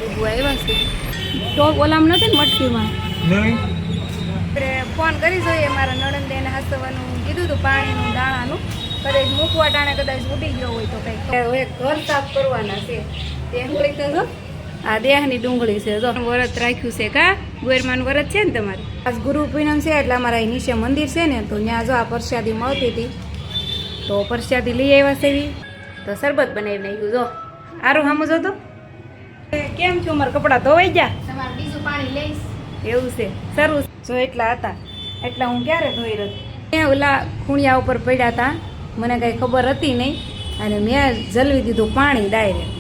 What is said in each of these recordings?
પૂગવા આવ્યા છે. તો ઓલામ નથી ને મટકીમાં નહીં આપણે ફોન કરી જોઈએ. મારા નણંદેને હાસવાનું કીધું હતું પાણીનું દાણાનું. કદાચ મૂકવા ટાણે કદાચ ઉડી ગયો હોય તો કંઈક એક ઘર સાફ કરવાના છે. તે ડુંગળી તો જો આ દેહની ડુંગળી છે. જો વ્રત રાખ્યું છે કા ગોરમાનું વ્રત છે ને તમારે. આજ ગુરુ પૂનમ છે એટલે અમારા અહીં નીચે મંદિર છે ને તો ત્યાં જો આ પ્રસાદી મળતી હતી તો પ્રસાદી લઈ આવ્યા છે. તો શરબત બનાવી નાખ્યું. જો આરું સમજો તો કેમ છો? મારા કપડાં ધોવાઈ ગયા. તમારે બીજું પાણી લઈશ. એવું છે સરસ. જો એટલા હતા એટલા હું ક્યારે ધોઈ રહી. ત્યાં ઓલા ખૂણિયા ઉપર પડ્યા હતા, મને કાંઈ ખબર હતી નહીં અને મેં જલવી દીધું પાણી ડાયરેક્ટ.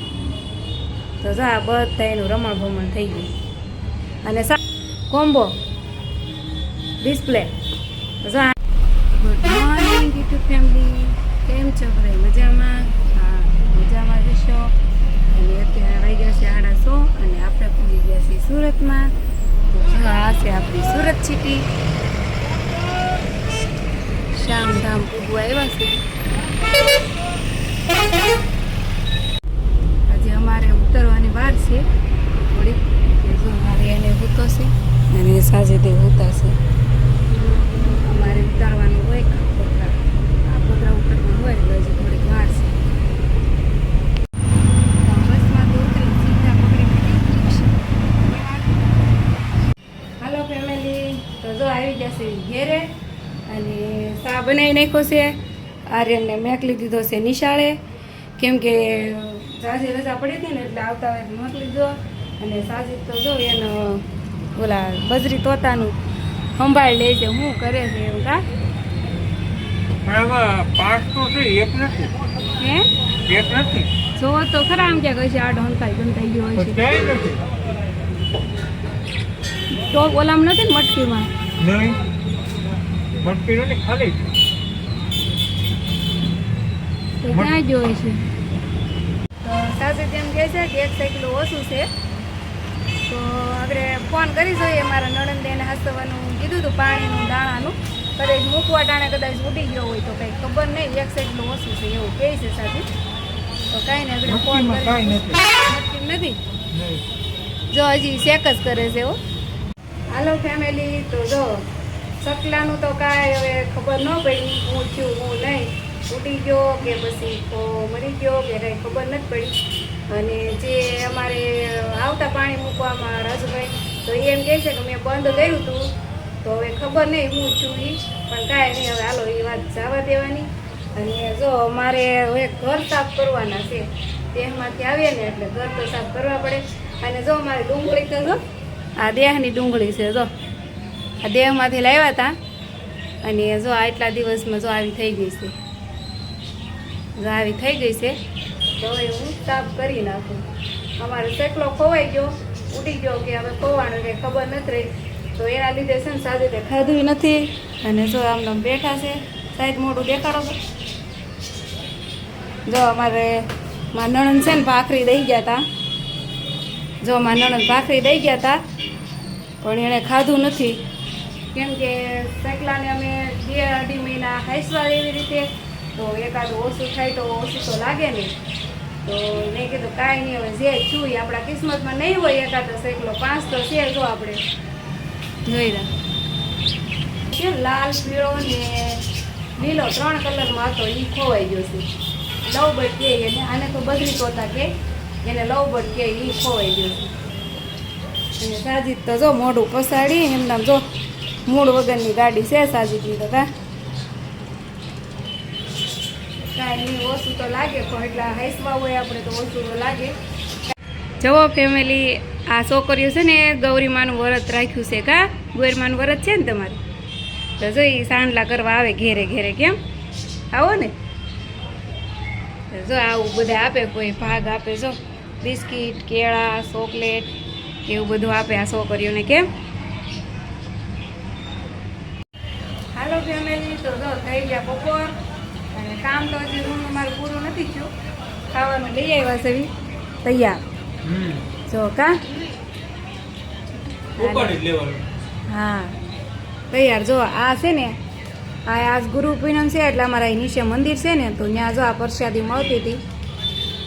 તો જો આ બધા એનું રમણ ભમણ થઈ ગયું અને કોમ્બો ડિસ્પ્લે. તો જો ગુડ મોર્નિંગ યુટ્યુબ ફેમિલી, કેમ છો ભાઈ? મજામાં? હા મજામાં જશો. અને અત્યારે વાગ્યા છે 8:30 અને આપણે પૂરી ગયા છીએ સુરતમાં. તો જો આ છે આપણી સુરત સિટી. શામધામ પૂગવા આવ્યા છે. આજે અમારે ઉતરવાની વાર છે થોડીક. જો મારે એને હૂતો છે અને સાજે તે હૂતા છે. અમારે ઉતારવાનું હોય પતરા, આ પતરા ઉતરવાનું હોય એટલે હજી થોડીક વાર છે. બસમાં તો ઉતરી સીધા પકડી હાલો ફેમિલી. તો જો આવી જશે ઘેરે અને ચા બનાવી નાખ્યો છે. આર્યનને મેકલી દીધો છે નિશાળે, કેમ કે સાજી રજા પડી હતી ને એટલે આવતા હોય મોકલી દીધો. અને સાજી તો જો એનો ઓલા બજરી તોતાનું સંભાળી લે છે. શું કરે છે એવું કા? પાંચ તો છે, એક નથી. હે એક નથી. જો તો ખરા આમ ક્યાં કહે છે આડો હંતાઈ ગંતાઈ ગયો હોય છે. ક્યાંય નથી. તો ઓલામ નથી ને મટકીમાં નહીં મટકી નથી, ખાલી છે. તો ક્યાં જ હોય છે. તો સાસુ જેમ કહે છે કે 1 સાયકલ ઓછું છે. તો આપણે ફોન કરી જોઈએ. મારા નણંદેને હાસવાનું કીધું હતું પાણીનું દાણાનું. કદાચ મૂકવા ટાણે કદાચ ઉડી ગયો હોય તો કંઈ ખબર નહીં. 1 સાયકલ ઓછું છે એવું કહે છે સાસુ. તો કાંઈ નહીં આપણે ફોન કાંઈ કરી. નથી. નથી જો હજી શેક જ કરે છે એવું. હાલો ફેમિલી. તો જો સકલાનું તો કાંઈ હવે ખબર ન પડી હું થયું હું નહીં. ઉડી ગયો કે પછી તો મરી ગયો કે કંઈ ખબર નથી પડી. અને જે અમારે આવતા પાણી મૂકવામાં રાજુભાઈ તો એમ કહે છે કે મેં બંધ કર્યું હતું તો હવે ખબર નહીં હું છું એ. પણ કાંઈ નહીં હવે હાલો એ વાત જવા દેવાની. અને જો અમારે હવે ઘર સાફ કરવાના છે. દેહમાંથી આવીએ ને એટલે ઘર તો સાફ કરવા પડે. અને જો અમારે ડુંગળી તો જો આ દેહની ડુંગળી છે. જો આ દેહમાંથી લાવ્યા હતા અને જો આટલા દિવસમાં જો આવી થઈ ગઈ છે. જો આવી થઈ ગઈ છે તો હવે હું સાફ કરી નાખું. અમારે સેકલો ખોવાઈ ગયો, ઉડી ગયો કે હવે ખોવાનું કંઈ ખબર નથી રહી. તો એના લીધે છે ને સાજે તે ખાધું નથી. અને જો આમને બેઠા છે. સાઈડ મોઢું દેખાડો તો. જો અમારે મારા નણંદ છે ને ભાખરી દઈ ગયા હતા. જો મારા નણંદ ભાખરી દઈ ગયા હતા પણ એણે ખાધું નથી. કેમ કે સકલાને અમે 2-2.5 મહિના હાઈસવા એવી રીતે. તો એકાદું ઓછું થાય તો ઓછું તો લાગે નહીં. તો મેં કીધું કાંઈ નહીં હવે જે છું એ આપણા કિસ્મતમાં નહીં હોય એકાદો સેકલો. 5 તો છે જો આપણે જોઈ રહ્યા છે. લાલ પીળો ને લીલો 3 કલરમાં હતો. એ ખોવાઈ ગયો છે. લવબર્ડ કહે એને. આને તો બદરી તોતા કહે, એને લવબર્ડ કહે. એ ખોવાઈ ગયો છે. અને સાજીદ તો જો મોઢું પસાડી એમના જો મૂળ વગરની ગાડી છે સાજીદની. તો કાંઈ નહીં ઓછું તો લાગે પણ એટલા હાઈસવા હોય આપણે તો ઓછું તો લાગે. જવો ફેમિલી, આ છોકરીઓ છે ને ગૌરીમાનું વ્રત રાખ્યું છે કા ગોરમાનું વ્રત છે ને તમારે. તો જો એ સાંડલા કરવા આવે ઘેરે ઘેરે. કેમ આવો ને. જો આવું બધા આપે. કોઈ ભાગ આપે. જો બિસ્કીટ, કેળા, ચોકલેટ એવું બધું આપે આ છોકરીઓને. કેમ હાલો ફેમિલી. તો જો થઈ ગયા બપોર અને કામ તો હજી રૂમનું મારું પૂરું નથી થયું. ખાવાનું લઈ આવ્યા છે તૈયાર. જો કા હા તૈયાર. જો આ છે ને આ આજ ગુરુ પૂનમ છે એટલે અમારા અહીં નીચે મંદિર છે ને તો ત્યાં જો આ પ્રસાદી મળતી હતી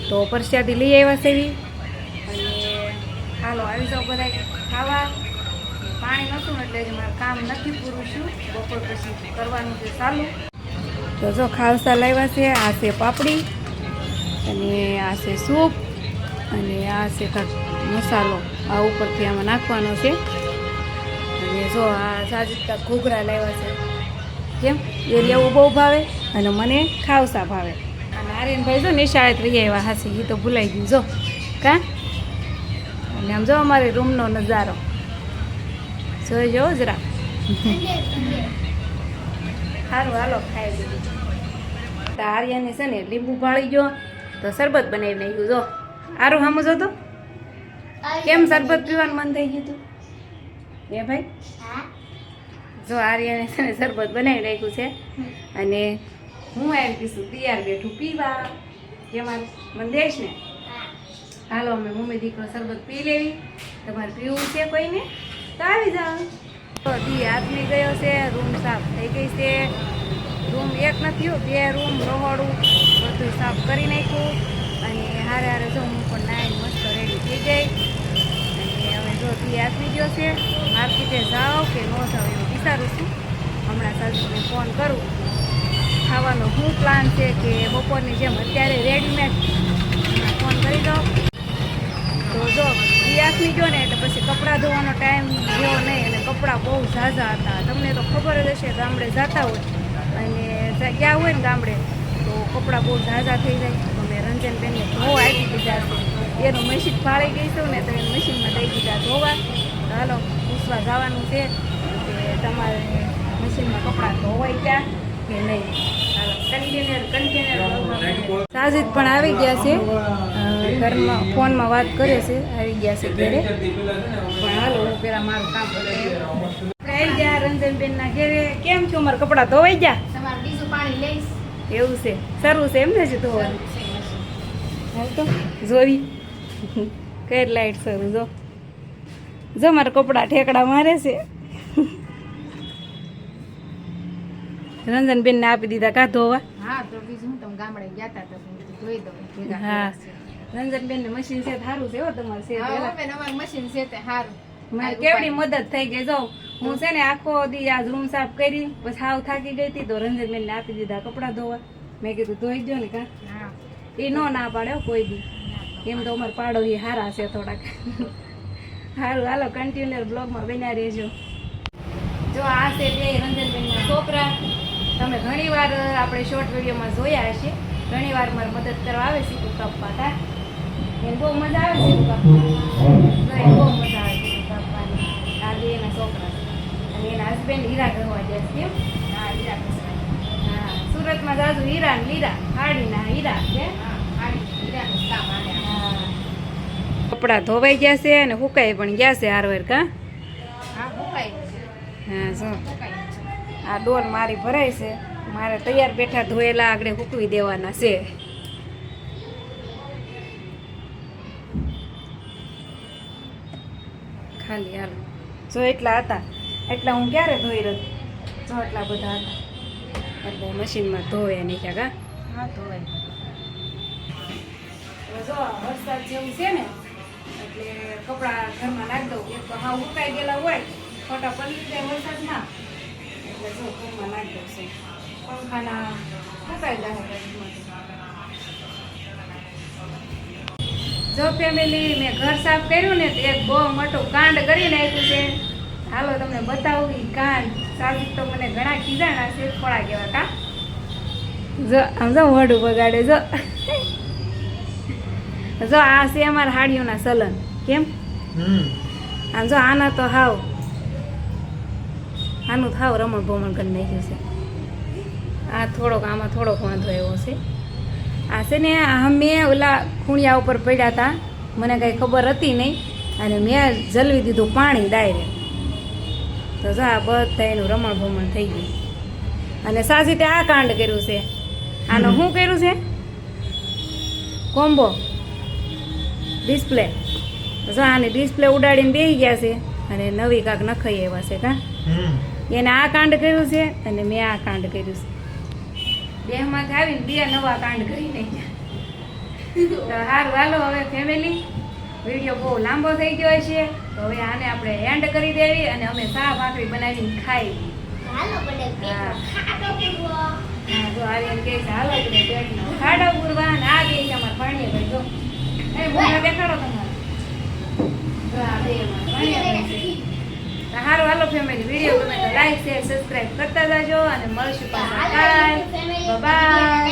તો પ્રસાદી લઈ આવ્યા છે. અને હાલો આવી જાઓ બધા ખાવા. પાણી નહોતું ને એટલે મારું કામ નથી પૂરું છું. બપોર પછી કરવાનું છે ચાલુ. તો જો ખાવસા લાવ્યા છે. આ છે પાપડી અને આ છે સૂપ અને આ છે કાંઈક મસાલો આ ઉપરથી આમાં નાખવાનો છે. અને જો આ સાજીદકા ઘૂઘરા લાવ્યા છે. કેમ એ લેવું બહુ ભાવે અને મને ખાવસા ભાવે. અને આર્યનભાઈ જો નિશાળે રહી આવ્યા હાસી એ તો ભૂલાઈ ગયું જો કા. અને આમ જો અમારે રૂમનો નજારો જોઈ જવો જરા. સારું હાલો ખાઈ દીધું. તો આર્યાને છે ને લીંબુ ભાળી ગયો તો શરબત બનાવી નાખ્યું જો. સારું સામું જો તો કેમ શરબત પીવાનું મન થઈ ગયું હતું એ ભાઈ. જો આર્યાને છે ને શરબત બનાવી નાખ્યું છે અને હું એમ કીધું તૈયાર બેઠું પીવા જેમાં મને દઈશ ને. હાલો અમે મમ્મી દીકરો શરબત પી લેવી. તમારે પીવું છે કોઈને તો આવી જાઓ. તો દી આદમી ગયો છે. રૂમ સાફ થઈ ગઈ છે. રૂમ એક નથી 2 રૂમ રહોડું બધું સાફ કરી નાખ્યું. અને હારે હારે જો હું પણ નાઈ મસ્ત રેડી થઈ ગઈ. અને હવે જો દી આદમી ગયો છે. માર્કેટે જાઓ કે ન જાઓ એવું વિચારું છું. હમણાં સાસુને ફોન કરું ખાવાનો શું પ્લાન છે કે બપોરની જેમ અત્યારે રેડીમેડ ફોન કરી દો. તો જો આદમી ગયો ને એટલે પછી કપડાં ધોવાનો ટાઈમ જેવો નહીં. અને કપડાં બહુ ઝાઝા હતા. તમને તો ખબર જ હશે ગામડે જતા હોય અને ગયા હોય ને ગામડે તો કપડાં બહુ ઝાઝા થઈ જાય. તો મેં રંજનબેનને ધોવા આપી દીધા છે. એનું મશીન ફાળી ગઈ છું ને તો એને મશીનમાં દઈ દીધા ધોવા. તો હાલો પૂછવા જવાનું છે કે તમારે મશીનમાં કપડાં ધોવાઈ ગયા કે નહીં. હાલો કન્ટેનર સાજીદ પણ આવી ગયા છે. ઘરમાં ફોનમાં વાત કરે છે. આવી ગયા છે ઘરે. પણ હાલો હું પેલા મારું કામ આવી ગયા રંજનબેનના ઘરે. કેમ છો મારા કપડાં ધોવાઈ ગયા? તમારે બીજું પાણી લઈશ. એવું છે સારું છે એમ ને છે ધોવાનું. હાલ તો જોવી કઈ લાઈટ શરૂ જો જો મારા કપડાં ઠેકડા મારે છે. રંજનબેનને આપી દીધા કા ધોવા. હા તો બીજું હું તમે ગામડે ગયા તા તો ધોઈ દઉં. હા રંજનબેનને મશીન છે સારું છે હો તમારે છે હા બેન અમારું મશીન છે તે સારું. મારે કેવડી મદદ થઈ ગઈ જો. હું છે ને આખો દી આજ રૂમ સાફ કરી પછી હાવ થાકી ગઈ હતી તો રંજનબેનને આપી દીધા કપડાં ધોવા. મેં કીધું ધોઈ દો ને કા. હા એ ના પાડે હો કોઈ દી. એમ તો અમારા પાડોશી હારા છે થોડાક. સારું હાલો કન્ટિન્યુઅર બ્લોગમાં બન્યા રહેજો. જો આ છે બે રંજનબેનના છોકરા. તમે ઘણીવાર આપણે શોર્ટ વિડીયોમાં જોયા હશે. ઘણીવાર મારે મદદ કરવા આવે સીધું કાપવા કા. એને બહુ મજા આવે સીધું કાપવા. બહુ મજા આવે સીધું કાપવાની. આ બે એના છોકરા છે. અને એના હસબેન્ડ હીરા ગરવા જાય છે. કેમ? હા હીરા કસરા. હા સુરતમાં જાજુ હીરા ને લીરા હાડીના હીરા છે. હા હીરા કસરા માને. કપડાં ધોવાઈ ગયા છે અને સુકાઈ પણ ગયા છે હારવાર કા. હા હુકાઈ હા જો હુકાઈ. આ ડોલ મારી ભરાય છે. મારે તૈયાર બેઠા ધોયેલા આગળ સૂકવી દેવાના છે. ખાલી હાલો જો એટલા હતા એટલા હું ક્યારે ધોઈ રહી. જો એટલા બધા હતા એટલે મશીનમાં ધોયા નહીં કા. હા ધોવાઈ. જો વરસાદ જેવું છે ને એટલે કપડાં ઘરમાં નાખી દઉં. એક તો હા ઉકાઈ ગયેલા હોય ખોટા પડી જાય વરસાદમાં એટલે જો ઘરમાં નાખી દઉં છે. પંખાના ઉકાઈ જાય ઘરમાં. જો ફેમિલી મેં ઘર સાફ કર્યું ને તો એક બહુ મોટું કાંડ કરી નાખ્યું છે. હાલો તમને બતાવું એ કાંડ. સાબિત તો મને ઘણા ખીજાણા છે થોડા કેવા કા. જો આમ જો મોઢું બગાડે જો. જો આ છે અમારા હાડીઓના સલન. કેમ આમ જો આના તો હાવ આનું થાવ રમણ ભમણ કરી નાખ્યું છે. આ થોડોક આમાં થોડોક વાંધો એવો છે. આ છે ને અમે ઓલા ખૂણિયા ઉપર પડ્યા હતા. મને કાંઈ ખબર હતી નહીં અને મેં જલવી દીધું પાણી ડાયરેક્ટ. તો જો આ બધા એનું રમણ ભમણ થઈ ગયું. અને સાજીતે આ કાંડ કર્યું છે. આનો શું કર્યું છે? Combo display. જો આને ડિસ્પ્લે ઉડાડીને બેસી ગયા છે અને નવી કાંક નખાઈ એવા છે કા. એને આ કાંડ કર્યું છે અને મેં આ કાંડ કર્યું છે. બેમાંથી આવીને બે નવા કાંડ કરી નાખ્યા. તો સારું હાલો હવે ફેમિલી વિડીયો બહુ લાંબો થઈ ગયો છે તો હવે આને આપણે એન્ડ કરી દેવી અને અમે શાક ભાખરી બનાવીને ખાઈ હા જો આર્યન કહે છે હાલો બધે પેટનો ખાડો પૂરવા અને આ બે છે અમારા ભાણિયા ભાઈ જો એ મોઢા દેખાડો તમારે જો આ બે અમારા ભાણિયા ભાઈ છે હારું હાલો ફેમિલી વિડીયો ગમે તો લાઈક શેર સબસ્ક્રાઇબ કરતા જાજો અને મળશું પાછા કાલ બાય